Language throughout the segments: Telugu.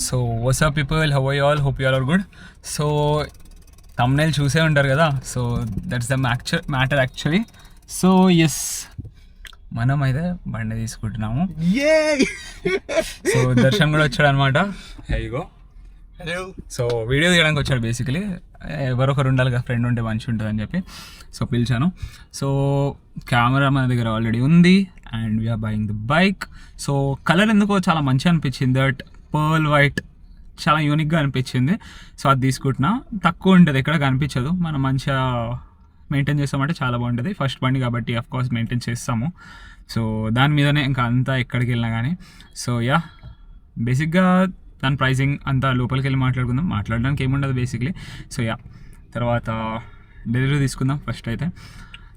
So what's up people, how are you all? Hope you all are good. So thumbnail చూసే ఉంటారు కదా, so that's the matter actually. So yes, మనం అయితే బండి తీసుకుంటున్నాము. సో దర్శన్ కూడా వచ్చాడు అనమాట. హలో. సో వీడియో తీయడానికి వచ్చాడు బేసికలీ. ఎవరొకరు ఉండాలి కదా, ఫ్రెండ్ ఉంటే మంచి ఉంటుంది అని చెప్పి సో పిలిచాను. సో కెమెరా మన దగ్గర ఆల్రెడీ ఉంది and we are buying the bike. So colour ఎందుకో చాలా మంచిగా అనిపించింది, దట్ పర్ల్ వైట్ చాలా యూనిక్గా అనిపించింది. సో అది తీసుకుంటున్నా. తక్కువ ఉంటుంది, ఎక్కడ కనిపించదు. మనం మంచిగా మెయింటైన్ చేస్తామంటే చాలా బాగుంటుంది. ఫస్ట్ బండి కాబట్టి అఫ్కోర్స్ మెయింటైన్ చేస్తాము. సో దాని మీదనే ఇంకా అంతా ఎక్కడికి వెళ్ళినా కానీ. సో యా, బేసిక్గా దాని ప్రైజింగ్ అంతా లోపలికి వెళ్ళి మాట్లాడుకుందాం. మాట్లాడడానికి ఏముండదు బేసిక్లీ. సో యా, తర్వాత డెలివరీ తీసుకుందాం ఫస్ట్ అయితే.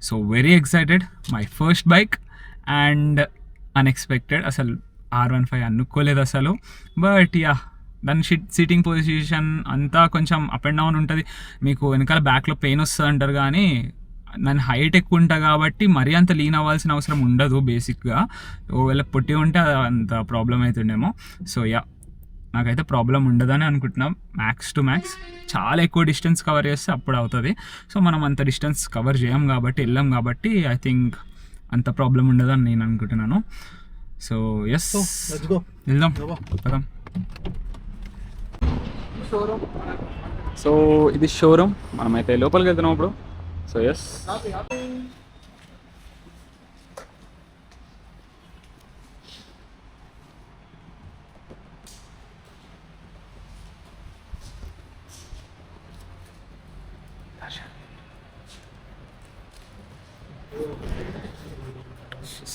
So very excited, my first bike and unexpected. అసలు R15 అనుకోలేదు అసలు. బట్ యా, దాని సీటింగ్ పొజిషన్ అంతా కొంచెం అప్ అండ్ డౌన్ ఉంటుంది. మీకు వెనకాల బ్యాక్లో పెయిన్ వస్తుంది అంటారు, కానీ నేను హైట్ ఎక్కువ ఉంటా కాబట్టి మరీ అంత లీన్ అవ్వాల్సిన అవసరం ఉండదు బేసిక్గా. ఒకవేళ పొట్టి ఉంటే అంత ప్రాబ్లం అవుతుండేమో. సో యా, నాకైతే ప్రాబ్లం ఉండదని అనుకుంటున్నాం. మ్యాక్స్ టు మ్యాక్స్ చాలా ఎక్కువ డిస్టెన్స్ కవర్ చేస్తే అప్పుడు అవుతుంది. సో మనం అంత డిస్టెన్స్ కవర్ చేయం కాబట్టి, వెళ్ళాం కాబట్టి ఐ థింక్ అంత ప్రాబ్లం ఉండదని నేను అనుకుంటున్నాను. సో ఎస్, వెళ్దాం పదం. సో ఇది షోరూమ్, మనమైతే లోపలికి వెళ్తున్నాం ఇప్పుడు. సో ఎస్,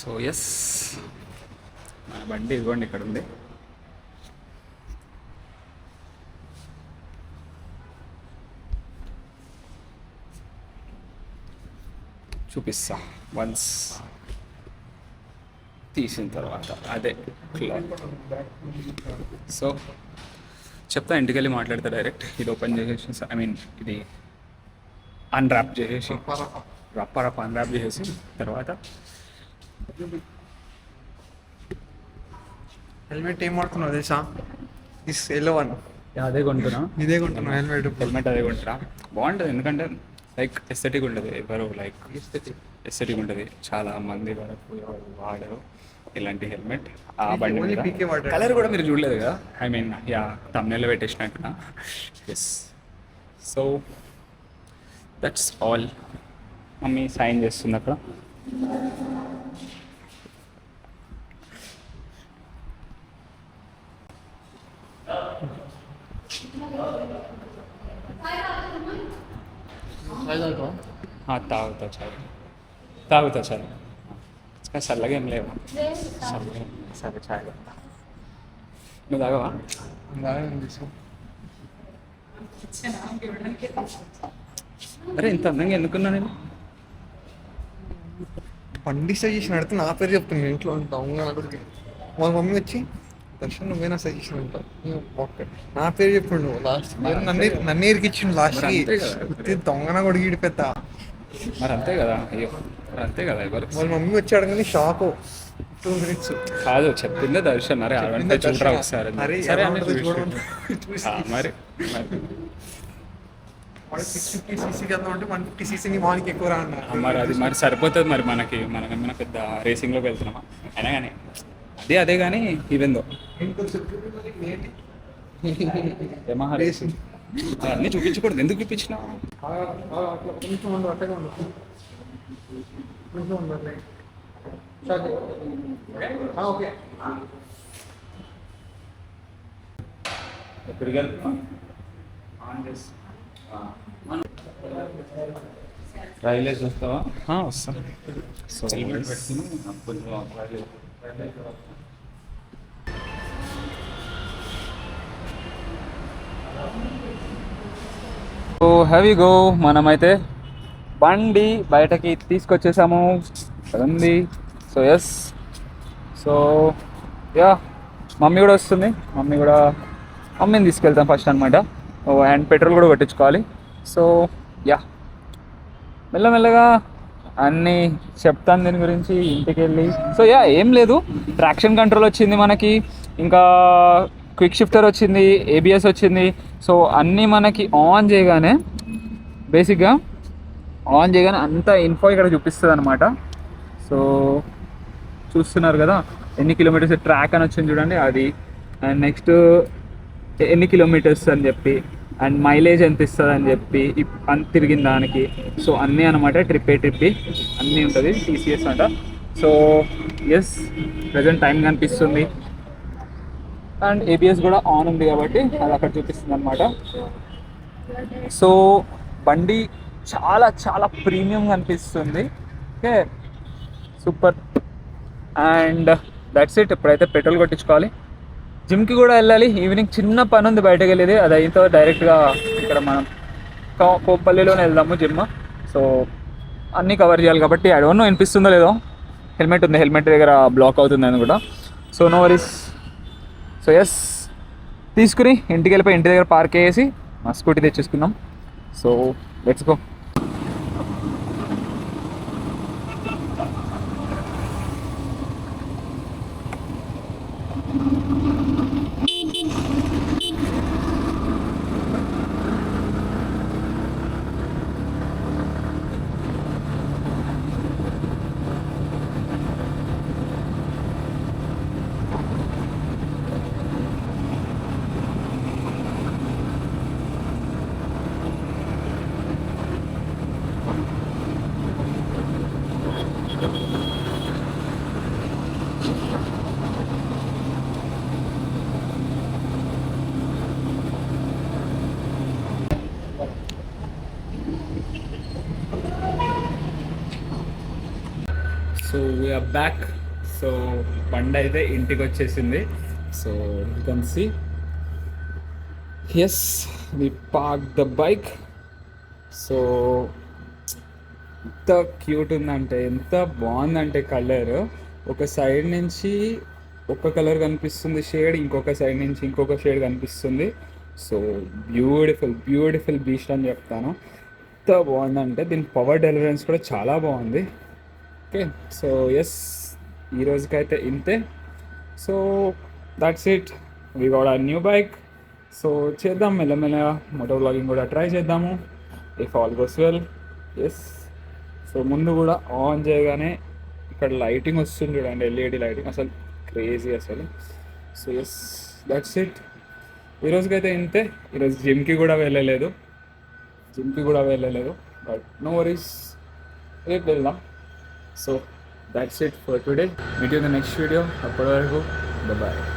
సో ఎస్, మన బండి ఇదిగోండి ఇక్కడ ఉంది. చూపిస్తా వన్స్ తీసిన తర్వాత. అదే సో చెప్తా, ఇంటికి వెళ్ళి మాట్లాడతా డైరెక్ట్. ఇది ఓపెన్ చేసేసి, ఐ మీన్ ఇది అన్రాప్ చేసేసి, రప్ప అన్రాప్ చేసేసి తర్వాత హెల్మెట్ ఏం వాడుతున్నావు తెలుసా? This yellow one. అదే కొంటున్నా. ఇదే కొంటున్నా హెల్మెట్ అదే కొంటున్నా. బాగుంటుంది ఎందుకంటే లైక్ ఎస్థెటిక్ ఉంటుంది. ఎవరు లైక్ ఎస్థెటిక్ ఉంటుంది. చాలా మంది వరకు వాడరు ఇలాంటి హెల్మెట్. ఆ బండి కలర్ కూడా మీరు చూడలేదు కదా, ఐ మీన్ యా thumbnail పెట్టేసినట్టుగా. Yes, so that's all. Mummy sign చేస్తుంది అక్కడ. తాగుతా చాలు. చల్లగా ఏం లేవు. సరే చాయ్. నువ్వు తాగవా? అరే ఇంత అందంగా ఎందుకున్నా నేను? బండి సజెషన్ అడితే నా పేరు చెప్తాను. ఇంట్లో ఉంటాం మా మమ్మీ వచ్చి దర్శన్ నువ్వేనా సజెషన్ ఉంటావు, నా పేరు చెప్పిండు. నువ్వు లాస్ట్ నన్ను ఇరికిచ్చిండు లాస్ట్కి. దొంగన కూడా గీడి పెద్ద. మరి అంతే కదా. అయ్యో అంతే కదా. వాళ్ళ మమ్మీ వచ్చి అడగని షాక్. 2 minutes కాదు చెప్పిందే దర్శన్. అరే చూడరా ఒకసారి. మరి 650cc కదా అంటే 150cc వానికి ఎక్కువ రా అన్నారు. మరి అది మరి సరిపోతుంది. మరి మనకేమైనా పెద్ద రేసింగ్లోకి వెళ్తున్నామా? అయినా కానీ అదే కానీ ఈవెందో ఏమా రేసింగ్ అన్నీ చూపించకూడదు. ఎందుకు చూపించినా? రైలేజ్ వస్తావా? వస్తాను. సో హెల్మెట్ పెట్టుకుని సో హెవీ గో. మనమైతే బండి బయటకి తీసుకొచ్చేసాము కదండి. So yes, so ya mummy కూడా వస్తుంది. మమ్మీని తీసుకెళ్తాం ఫస్ట్ అనమాట. అండ్ పెట్రోల్ కూడా కొట్టించుకోవాలి. సో యా, మెల్లమెల్లగా అన్నీ చెప్తాను దీని గురించి ఇంటికి వెళ్ళి. సో యా, ఏం లేదు, ట్రాక్షన్ కంట్రోల్ వచ్చింది మనకి. ఇంకా క్విక్ షిఫ్టర్ వచ్చింది, ఏబిఎస్ వచ్చింది. సో అన్నీ మనకి ఆన్ చేయగానే బేసిక్గా అంత ఇన్ఫో ఇక్కడ చూపిస్తుంది అనమాట. సో చూస్తున్నారు కదా ఎన్ని కిలోమీటర్స్ ట్రాక్ అని వచ్చింది చూడండి అది, అండ్ నెక్స్ట్ ఎన్ని కిలోమీటర్స్ అని చెప్పి, అండ్ మైలేజ్ ఎంత ఇస్తుంది అని చెప్పి అంత తిరిగిన దానికి. సో అన్నీ అనమాట, ట్రిప్ అన్నీ ఉంటుంది టీసీఎస్ అంట. సో ఎస్ ప్రజెంట్ టైం కనిపిస్తుంది, అండ్ ఏబిఎస్ కూడా ఆన్ ఉంది కాబట్టి అది అక్కడ చూపిస్తుంది అనమాట. సో బండి చాలా చాలా ప్రీమియం కనిపిస్తుంది. Okay super. And that's it. ఇప్పుడైతే పెట్రోల్ కొట్టించుకోవాలి, జిమ్కి కూడా వెళ్ళాలి. ఈవినింగ్ చిన్న పని ఉంది బయటకు వెళ్ళేది, అది అయిన డైరెక్ట్గా ఇక్కడ మనం కోపల్లిలోనే వెళ్దాము జిమ్. సో అన్నీ కవర్ చేయాలి కాబట్టి ఐ డోంట్ నో వినిపిస్తుందో లేదో. హెల్మెట్ ఉంది, హెల్మెట్ దగ్గర బ్లాక్ అవుతుంది అని కూడా. So no worries. సో ఎస్ తీసుకుని ఇంటికి వెళ్ళిపోయి ఇంటి దగ్గర పార్క్ చేసి మా స్కూటీ తెచ్చేసుకుందాం. So let's go. So we're back. So బండి అయితే ఇంటికి వచ్చేసింది. So you can see, as we park the bike. So ఎంత క్యూట్ ఉందంటే, ఎంత బాగుందంటే కలర్. ఒక సైడ్ నుంచి ఒక కలర్ కనిపిస్తుంది షేడ్, ఇంకొక సైడ్ నుంచి ఇంకొక షేడ్ కనిపిస్తుంది. సో బ్యూటిఫుల్ బీస్ట్ అని చెప్తాను. ఎంత బాగుందంటే దీని పవర్ డెలివరెన్స్ కూడా చాలా బాగుంది. ఓకే సో ఎస్ ఈ రోజుకైతే ఇంతే. So that's it, we got a new bike. So చేద్దాం మెల్లమెల్లగా మోటో వ్లాగింగ్ కూడా ట్రై చేద్దాము if all goes well. Yes so ముందు కూడా ఆన్ చేయగానే ఇక్కడ లైటింగ్ వస్తుంది చూడండి, ఎల్ఈడి లైటింగ్, అసలు క్రేజీ అసలు. సో ఎస్ దట్స్ ఇట్, ఈరోజుకైతే ఇంతే. ఈరోజు జిమ్కి కూడా వెళ్ళలేదు, బట్ నో వరీస్, రేపు వెళ్దాం. So that's it for today. Meet you in the next video. అప్పటి వరకు bye bye.